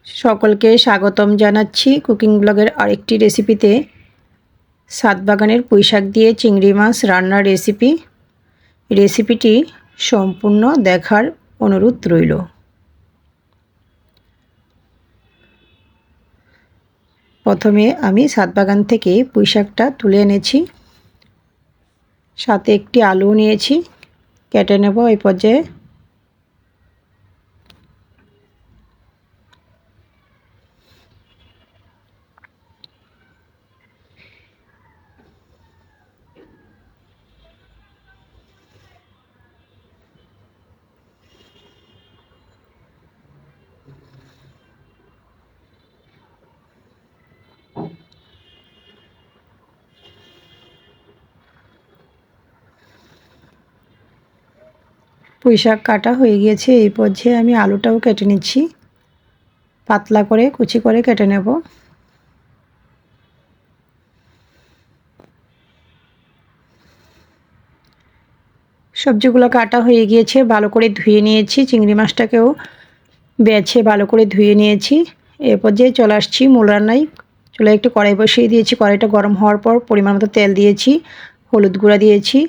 সকলকে স্বাগতম জানাচ্ছি কুকিং ব্লগের আরেকটি রেসিপিতে। সাতবাগানের পুঁইশাক দিয়ে চিংড়ি মাছ রান্নার রেসিপিটি সম্পূর্ণ দেখার অনুরোধ রইল। প্রথমে আমি সাতবাগান থেকে পুঁইশাকটা তুলে এনেছি, সাথে একটি আলু নিয়েছি, কেটে নেব এই পর্যায়ে। পুঁইশাক কাটা হয়ে গিয়েছে, এই পর্যায়ে আমি আলুটাও কেটে নিচ্ছি, পাতলা করে কুচি করে কেটে নেব। সবজিগুলো কাটা হয়ে গিয়েছে, ভালো করে ধুয়ে নিয়েছি, চিংড়ি মাছটাকেও বেছে ভালো করে ধুয়ে নিয়েছি। এর পর্যায়ে চলে আসছি মূল রান্নায়। চুলায় একটু কড়াই বসিয়ে দিয়েছি, কড়াইটা গরম হওয়ার পর পরিমাণ মতো তেল দিয়েছি, হলুদ গুঁড়া দিয়েছি,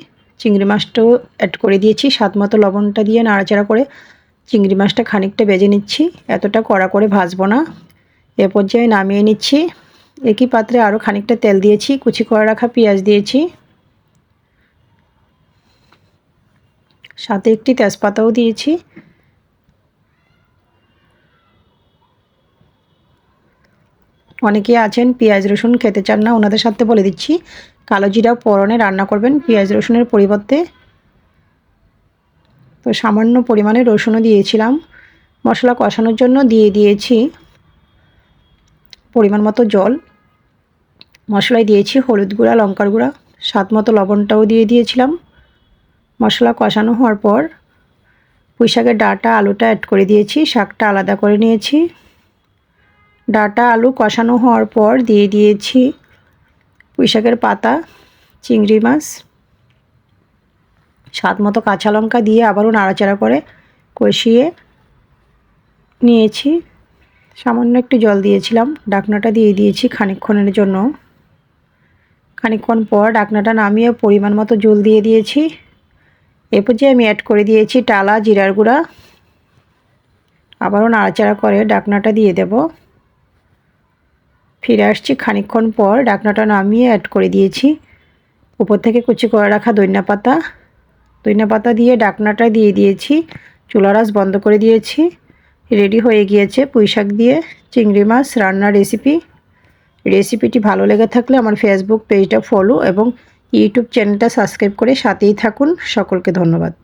চিংড়ি মাছটাও অ্যাড করে দিয়েছি, স্বাদ মতো লবণটা দিয়ে নাড়াচাড়া করে চিংড়ি মাছটা খানিকটা ভেজে নিচ্ছি, এতটা কড়া করে ভাজবো না। এ পর্যায়ে নামিয়ে নিচ্ছি। একই পাত্রে আরও খানিকটা তেল দিয়েছি, কুচি করে রাখা পেঁয়াজ দিয়েছি, সাথে একটি তেজপাতাও দিয়েছি। অনেকে আছেন পেঁয়াজ রসুন খেতে চান না, ওনাদের সাথে বলে দিচ্ছি কালো জিরা ফোড়নে রান্না করবেন পেঁয়াজ রসুনের পরিবর্তে। তো সামান্য পরিমাণে রসুনও দিয়েছিলাম। মশলা কষানোর জন্য দিয়ে দিয়েছি পরিমাণ মতো জল। মশলায় দিয়েছি হলুদ গুঁড়া, লঙ্কার গুঁড়া, স্বাদ মতো লবণটাও দিয়ে দিয়েছিলাম। মশলা কষানো হওয়ার পর পুঁইশাকের ডাঁটা আলুটা অ্যাড করে দিয়েছি, শাকটা আলাদা করে নিয়েছি। ডাঁটা আলু কষানো হওয়ার পর দিয়ে দিয়েছি পুঁইশাকের পাতা, চিংড়ি মাছ, স্বাদ মতো কাঁচা লঙ্কা দিয়ে আবারও নাড়াচাড়া করে কষিয়ে নিয়েছি। সামান্য একটু জল দিয়েছিলাম, ঢাকনাটা দিয়ে দিয়েছি খানিকক্ষণের জন্য। খানিকক্ষণ পর ঢাকনাটা নামিয়ে পরিমাণ মতো জল দিয়ে দিয়েছি। এরপর যে আমি অ্যাড করে দিয়েছি টালা জিরার গুঁড়া, আবারও নাড়াচাড়া করে ঢাকনাটা দিয়ে দেব। ফিরে আসছি খানিকক্ষণ পর, ঢাকনাটা নামিয়ে অ্যাড করে দিয়েছি উপর থেকে কুচি করে রাখা ধনিয়া পাতা দিয়ে ঢাকনাটা দিয়ে দিয়েছি, চুলার আঁচ বন্ধ করে দিয়েছি। রেডি হয়ে গিয়েছে পুঁইশাক দিয়ে চিংড়ি মাছ রান্নার রেসিপিটি ভালো লেগে থাকলে আমার ফেসবুক পেজটা ফলো এবং ইউটিউব চ্যানেলটা সাবস্ক্রাইব করে সাথেই থাকুন। সকলকে ধন্যবাদ।